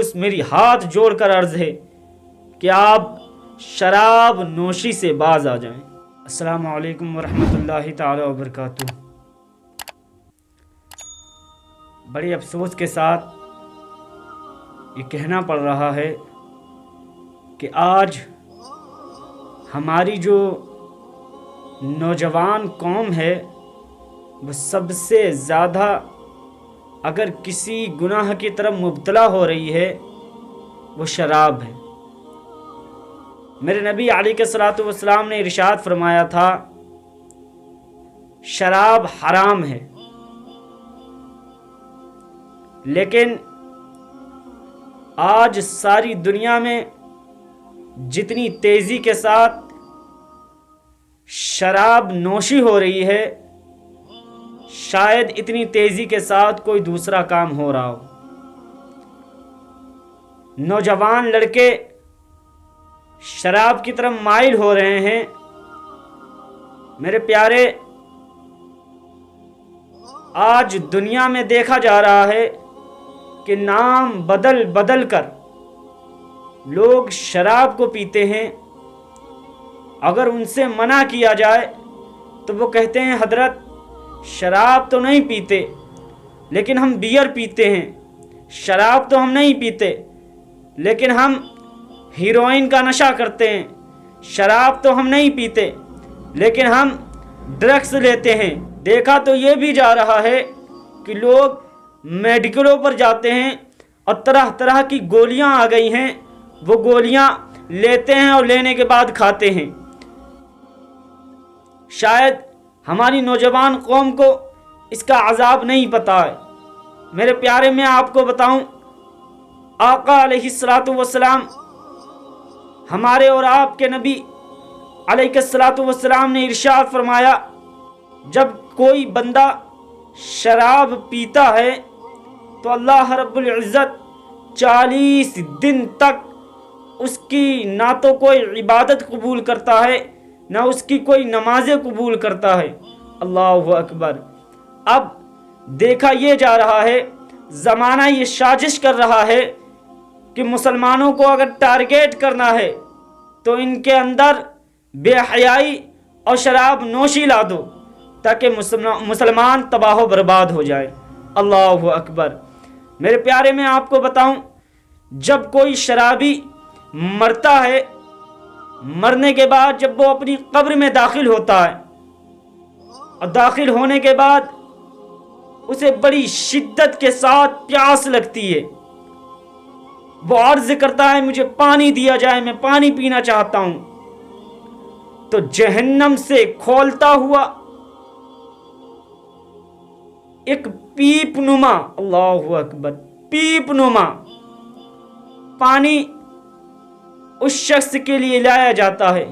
افسوس میری ہاتھ جوڑ کر عرض ہے کہ آپ شراب نوشی سے باز آ جائیں۔ السلام علیکم ورحمۃ اللہ تعالی وبرکاتہ۔ بڑے افسوس کے ساتھ یہ کہنا پڑ رہا ہے کہ آج ہماری جو نوجوان قوم ہے وہ سب سے زیادہ اگر کسی گناہ کی طرف مبتلا ہو رہی ہے وہ شراب ہے۔ میرے نبی علیہ الصلوۃ والسلام نے ارشاد فرمایا تھا شراب حرام ہے، لیکن آج ساری دنیا میں جتنی تیزی کے ساتھ شراب نوشی ہو رہی ہے شاید اتنی تیزی کے ساتھ کوئی دوسرا کام ہو رہا ہو۔ نوجوان لڑکے شراب کی طرف مائل ہو رہے ہیں۔ میرے پیارے، آج دنیا میں دیکھا جا رہا ہے کہ نام بدل بدل کر لوگ شراب کو پیتے ہیں۔ اگر ان سے منع کیا جائے تو وہ کہتے ہیں حضرت شراب تو نہیں پیتے لیکن ہم بیئر پیتے ہیں، شراب تو ہم نہیں پیتے لیکن ہم ہیروئن کا نشہ کرتے ہیں، شراب تو ہم نہیں پیتے لیکن ہم ڈرگس لیتے ہیں۔ دیکھا تو یہ بھی جا رہا ہے کہ لوگ میڈیکلوں پر جاتے ہیں اور طرح طرح کی گولیاں آ گئی ہیں، وہ گولیاں لیتے ہیں اور لینے کے بعد کھاتے ہیں۔ شاید ہماری نوجوان قوم کو اس کا عذاب نہیں پتہ ہے۔ میرے پیارے، میں آپ کو بتاؤں، آقا علیہ الصلوۃ والسلام ہمارے اور آپ کے نبی علیہ الصلوۃ والسلام نے ارشاد فرمایا جب کوئی بندہ شراب پیتا ہے تو اللہ رب العزت 40 دن تک اس کی نہ تو کوئی عبادت قبول کرتا ہے نہ اس کی کوئی نمازیں قبول کرتا ہے۔ اللہ اکبر۔ اب دیکھا یہ جا رہا ہے، زمانہ یہ سازش کر رہا ہے کہ مسلمانوں کو اگر ٹارگیٹ کرنا ہے تو ان کے اندر بے حیائی اور شراب نوشی لا دو تاکہ مسلمان تباہ و برباد ہو جائے۔ اللہ اکبر۔ میرے پیارے، میں آپ کو بتاؤں، جب کوئی شرابی مرتا ہے، مرنے کے بعد جب وہ اپنی قبر میں داخل ہوتا ہے اور داخل ہونے کے بعد اسے بڑی شدت کے ساتھ پیاس لگتی ہے، وہ عرض کرتا ہے مجھے پانی دیا جائے، میں پانی پینا چاہتا ہوں، تو جہنم سے کھولتا ہوا ایک پیپ نما، اللہ اکبر، پیپ نما پانی اس شخص کے لیے لایا جاتا ہے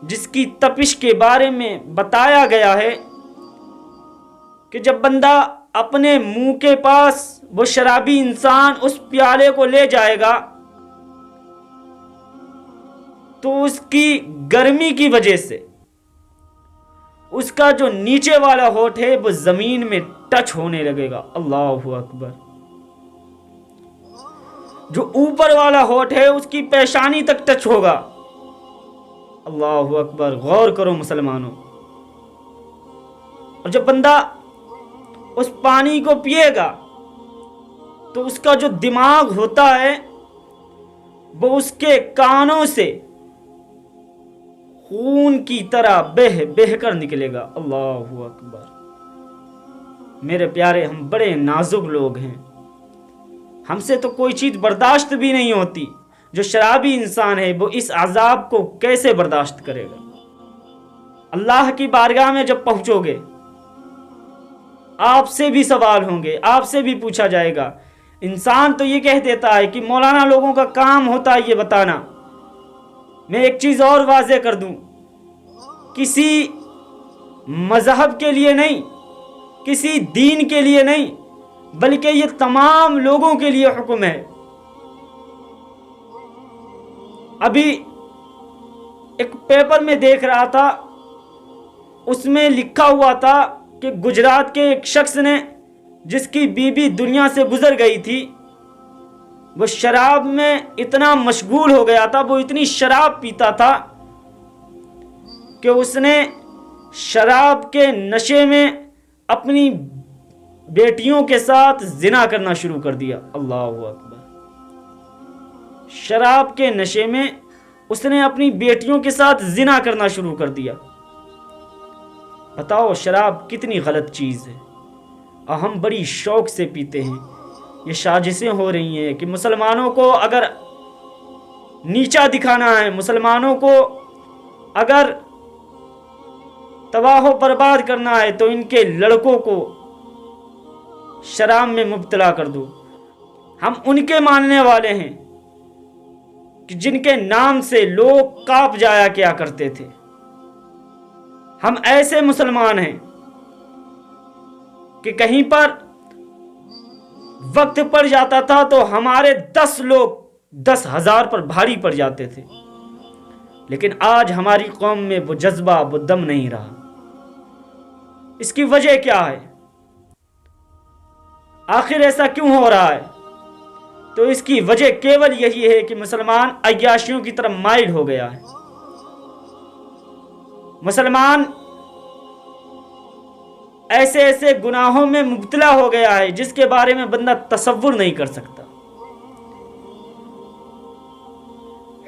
جس کی تپش کے بارے میں بتایا گیا ہے کہ جب بندہ اپنے منہ کے پاس وہ شرابی انسان اس پیالے کو لے جائے گا تو اس کی گرمی کی وجہ سے اس کا جو نیچے والا ہونٹ ہے وہ زمین میں ٹچ ہونے لگے گا۔ اللہ اکبر۔ جو اوپر والا ہونٹ ہے اس کی پیشانی تک ٹچ ہوگا۔ اللہ اکبر۔ غور کرو مسلمانوں۔ اور جب بندہ اس پانی کو پیے گا تو اس کا جو دماغ ہوتا ہے وہ اس کے کانوں سے خون کی طرح بہہ بہہ کر نکلے گا۔ اللہ اکبر۔ میرے پیارے، ہم بڑے نازک لوگ ہیں، ہم سے تو کوئی چیز برداشت بھی نہیں ہوتی۔ جو شرابی انسان ہے وہ اس عذاب کو کیسے برداشت کرے گا؟ اللہ کی بارگاہ میں جب پہنچو گے آپ سے بھی سوال ہوں گے، آپ سے بھی پوچھا جائے گا۔ انسان تو یہ کہہ دیتا ہے کہ مولانا لوگوں کا کام ہوتا ہے یہ بتانا۔ میں ایک چیز اور واضح کر دوں، کسی مذہب کے لیے نہیں، کسی دین کے لیے نہیں، بلکہ یہ تمام لوگوں کے لیے حکم ہے۔ ابھی ایک پیپر میں دیکھ رہا تھا، اس میں لکھا ہوا تھا کہ گجرات کے ایک شخص نے، جس کی بیوی دنیا سے گزر گئی تھی، وہ شراب میں اتنا مشغول ہو گیا تھا، وہ اتنی شراب پیتا تھا کہ اس نے شراب کے نشے میں اپنی بیٹیوں کے ساتھ زنا کرنا شروع کر دیا۔ اللہ اکبر! شراب کے نشے میں اس نے اپنی بیٹیوں کے ساتھ زنا کرنا شروع کر دیا۔ بتاؤ شراب کتنی غلط چیز ہے، اور ہم بڑی شوق سے پیتے ہیں۔ یہ سازشیں ہو رہی ہیں کہ مسلمانوں کو اگر نیچا دکھانا ہے، مسلمانوں کو اگر تباہ و برباد کرنا ہے تو ان کے لڑکوں کو شراب میں مبتلا کر دو۔ ہم ان کے ماننے والے ہیں کہ جن کے نام سے لوگ کانپ جایا کیا کرتے تھے۔ ہم ایسے مسلمان ہیں کہ کہیں پر وقت پڑ جاتا تھا تو ہمارے 10 لوگ 10,000 پر بھاری پڑ جاتے تھے، لیکن آج ہماری قوم میں وہ جذبہ، وہ دم نہیں رہا۔ اس کی وجہ کیا ہے؟ آخر ایسا کیوں ہو رہا ہے؟ تو اس کی وجہ کیول یہی ہے کہ مسلمان عیاشیوں کی طرف مائل ہو گیا ہے۔ مسلمان ایسے ایسے گناہوں میں مبتلا ہو گیا ہے جس کے بارے میں بندہ تصور نہیں کر سکتا۔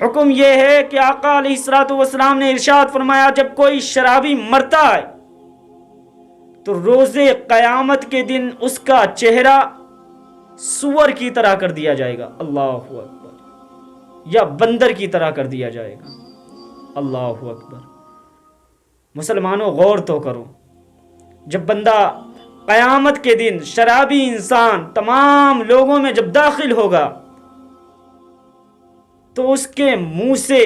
حکم یہ ہے کہ آقا علیہ الصلوۃ والسلام نے ارشاد فرمایا، جب کوئی شرابی مرتا ہے تو روز قیامت کے دن اس کا چہرہ سور کی طرح کر دیا جائے گا، اللہ اکبر، یا بندر کی طرح کر دیا جائے گا، اللہ اکبر۔ مسلمانوں غور تو کرو، جب بندہ قیامت کے دن شرابی انسان تمام لوگوں میں جب داخل ہوگا تو اس کے منہ سے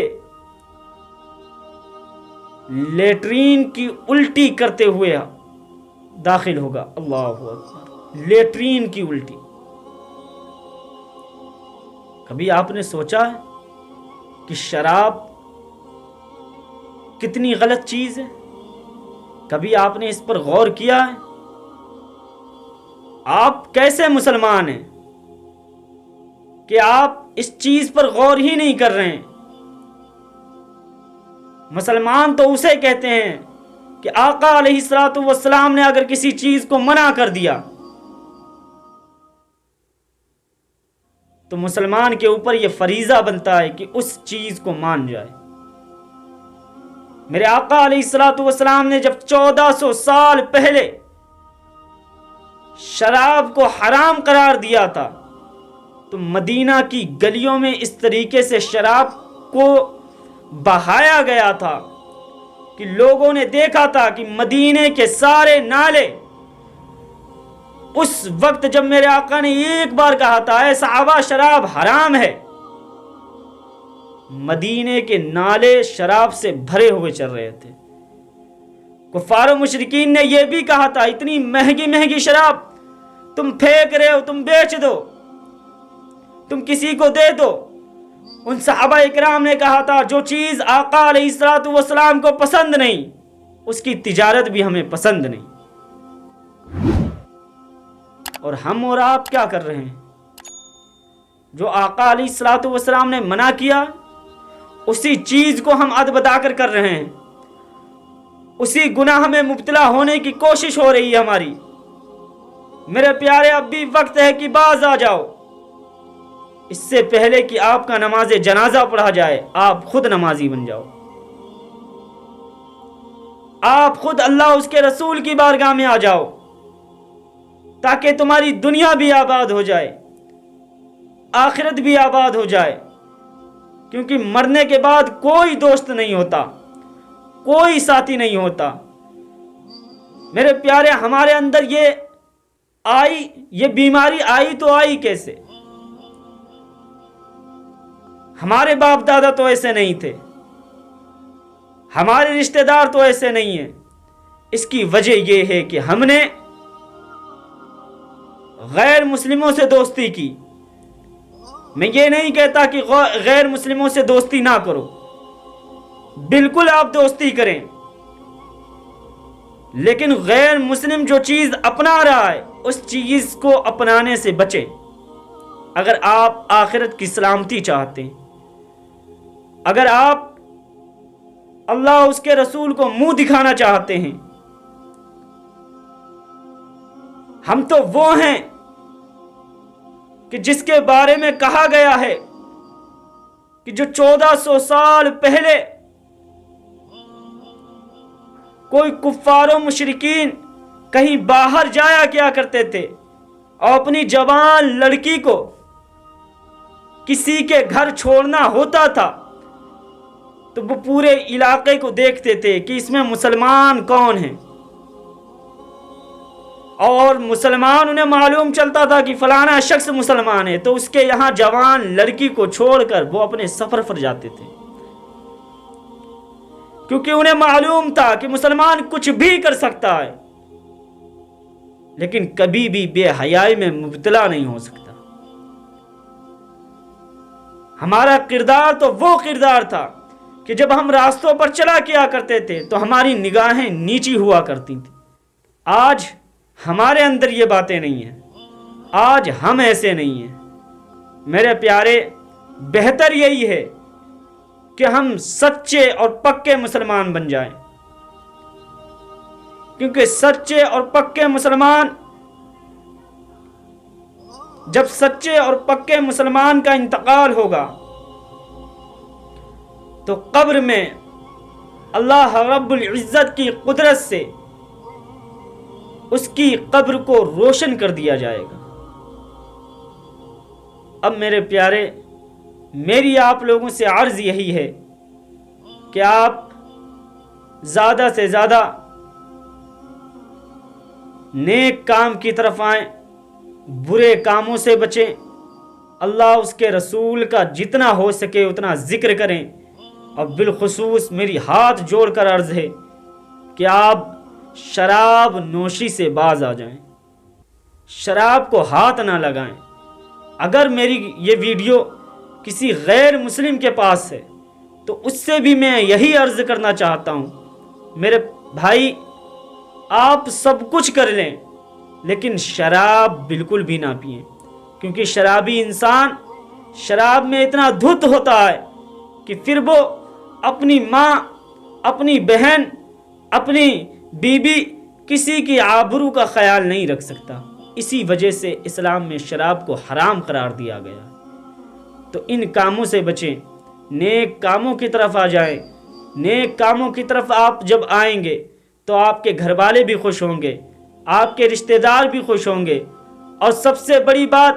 لیٹرین کی الٹی کرتے ہوئے داخل ہوگا، اللہ اکبر، لیٹرین کی الٹی۔ کبھی آپ نے سوچا ہے کہ شراب کتنی غلط چیز ہے؟ کبھی آپ نے اس پر غور کیا ہے؟ آپ کیسے مسلمان ہیں کہ آپ اس چیز پر غور ہی نہیں کر رہے ہیں؟ مسلمان تو اسے کہتے ہیں کہ آقا علیہ الصلوۃ والسلام نے اگر کسی چیز کو منع کر دیا تو مسلمان کے اوپر یہ فریضہ بنتا ہے کہ اس چیز کو مان جائے۔ میرے آقا علیہ الصلوۃ والسلام نے جب 1400 سال پہلے شراب کو حرام قرار دیا تھا تو مدینہ کی گلیوں میں اس طریقے سے شراب کو بہایا گیا تھا کہ لوگوں نے دیکھا تھا کہ مدینے کے سارے نالے، اس وقت جب میرے آقا نے ایک بار کہا تھا اے صحابہ شراب حرام ہے، مدینے کے نالے شراب سے بھرے ہوئے چل رہے تھے۔ کفار و مشرکین نے یہ بھی کہا تھا اتنی مہنگی مہنگی شراب تم پھینک رہے ہو، تم بیچ دو، تم کسی کو دے دو۔ ان صحابہ اکرام نے کہا تھا جو چیز آقا علیہ الصلوۃ والسلام کو پسند نہیں اس کی تجارت بھی ہمیں پسند نہیں۔ اور ہم اور آپ کیا کر رہے ہیں؟ جو آقا علیہ الصلوۃ والسلام نے منع کیا اسی چیز کو ہم ادبدا کر رہے ہیں، اسی گناہ میں مبتلا ہونے کی کوشش ہو رہی ہے ہماری۔ میرے پیارے اب بھی وقت ہے کہ باز آ جاؤ، اس سے پہلے کہ آپ کا نماز جنازہ پڑھا جائے آپ خود نمازی بن جاؤ، آپ خود اللہ اس کے رسول کی بارگاہ میں آ جاؤ تاکہ تمہاری دنیا بھی آباد ہو جائے، آخرت بھی آباد ہو جائے، کیونکہ مرنے کے بعد کوئی دوست نہیں ہوتا، کوئی ساتھی نہیں ہوتا۔ میرے پیارے ہمارے اندر یہ بیماری آئی تو آئی کیسے؟ ہمارے باپ دادا تو ایسے نہیں تھے، ہمارے رشتہ دار تو ایسے نہیں ہیں۔ اس کی وجہ یہ ہے کہ ہم نے غیر مسلموں سے دوستی کی۔ میں یہ نہیں کہتا کہ غیر مسلموں سے دوستی نہ کرو، بالکل آپ دوستی کریں، لیکن غیر مسلم جو چیز اپنا رہا ہے اس چیز کو اپنانے سے بچیں۔ اگر آپ آخرت کی سلامتی چاہتے ہیں، اگر آپ اللہ اس کے رسول کو منہ دکھانا چاہتے ہیں، ہم تو وہ ہیں کہ جس کے بارے میں کہا گیا ہے کہ جو 1400 سال پہلے کوئی کفار و مشرکین کہیں باہر جایا کیا کرتے تھے اور اپنی جوان لڑکی کو کسی کے گھر چھوڑنا ہوتا تھا تو وہ پورے علاقے کو دیکھتے تھے کہ اس میں مسلمان کون ہیں، اور مسلمان انہیں معلوم چلتا تھا کہ فلانا شخص مسلمان ہے تو اس کے یہاں جوان لڑکی کو چھوڑ کر وہ اپنے سفر پر جاتے تھے، کیونکہ انہیں معلوم تھا کہ مسلمان کچھ بھی کر سکتا ہے لیکن کبھی بھی بے حیائی میں مبتلا نہیں ہو سکتا۔ ہمارا کردار تو وہ کردار تھا کہ جب ہم راستوں پر چلا کیا کرتے تھے تو ہماری نگاہیں نیچی ہوا کرتی تھیں۔ آج ہمارے اندر یہ باتیں نہیں ہیں، آج ہم ایسے نہیں ہیں۔ میرے پیارے، بہتر یہی ہے کہ ہم سچے اور پکے مسلمان بن جائیں، کیونکہ سچے اور پکے مسلمان، جب سچے اور پکے مسلمان کا انتقال ہوگا تو قبر میں اللہ رب العزت کی قدرت سے اس کی قبر کو روشن کر دیا جائے گا۔ اب میرے پیارے، میری آپ لوگوں سے عرض یہی ہے کہ آپ زیادہ سے زیادہ نیک کام کی طرف آئیں، برے کاموں سے بچیں، اللہ اس کے رسول کا جتنا ہو سکے اتنا ذکر کریں، اور بالخصوص میری ہاتھ جوڑ کر عرض ہے کہ آپ شراب نوشی سے باز آ جائیں، شراب کو ہاتھ نہ لگائیں۔ اگر میری یہ ویڈیو کسی غیر مسلم کے پاس ہے تو اس سے بھی میں یہی عرض کرنا چاہتا ہوں، میرے بھائی آپ سب کچھ کر لیں لیکن شراب بالکل بھی نہ پئیں، کیونکہ شرابی انسان شراب میں اتنا دھت ہوتا ہے کہ پھر وہ اپنی ماں، اپنی بہن، اپنی بیوی، کسی کی آبرو کا خیال نہیں رکھ سکتا۔ اسی وجہ سے اسلام میں شراب کو حرام قرار دیا گیا۔ تو ان کاموں سے بچیں، نیک کاموں کی طرف آ جائیں۔ نیک کاموں کی طرف آپ جب آئیں گے تو آپ کے گھر والے بھی خوش ہوں گے، آپ کے رشتہ دار بھی خوش ہوں گے، اور سب سے بڑی بات،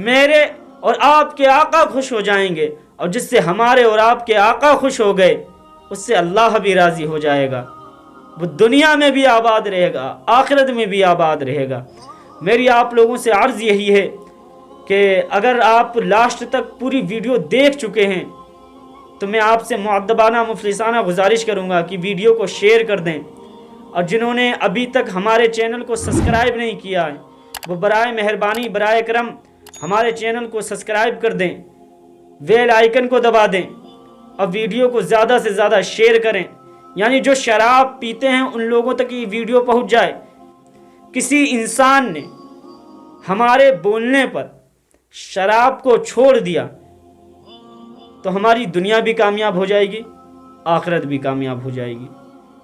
میرے اور آپ کے آقا خوش ہو جائیں گے، اور جس سے ہمارے اور آپ کے آقا خوش ہو گئے اس سے اللہ بھی راضی ہو جائے گا، وہ دنیا میں بھی آباد رہے گا، آخرت میں بھی آباد رہے گا۔ میری آپ لوگوں سے عرض یہی ہے کہ اگر آپ لاسٹ تک پوری ویڈیو دیکھ چکے ہیں تو میں آپ سے مؤدبانہ مفلسانہ گزارش کروں گا کہ ویڈیو کو شیئر کر دیں، اور جنہوں نے ابھی تک ہمارے چینل کو سبسکرائب نہیں کیا ہے وہ برائے مہربانی، برائے کرم ہمارے چینل کو سبسکرائب کر دیں، بیل آئیکن کو دبا دیں، اور ویڈیو کو زیادہ سے زیادہ شیئر کریں، یعنی جو شراب پیتے ہیں ان لوگوں تک یہ ویڈیو پہنچ جائے۔ کسی انسان نے ہمارے بولنے پر شراب کو چھوڑ دیا تو ہماری دنیا بھی کامیاب ہو جائے گی، آخرت بھی کامیاب ہو جائے گی۔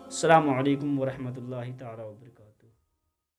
السلام علیکم ورحمۃ اللہ تعالی وبرکاتہ۔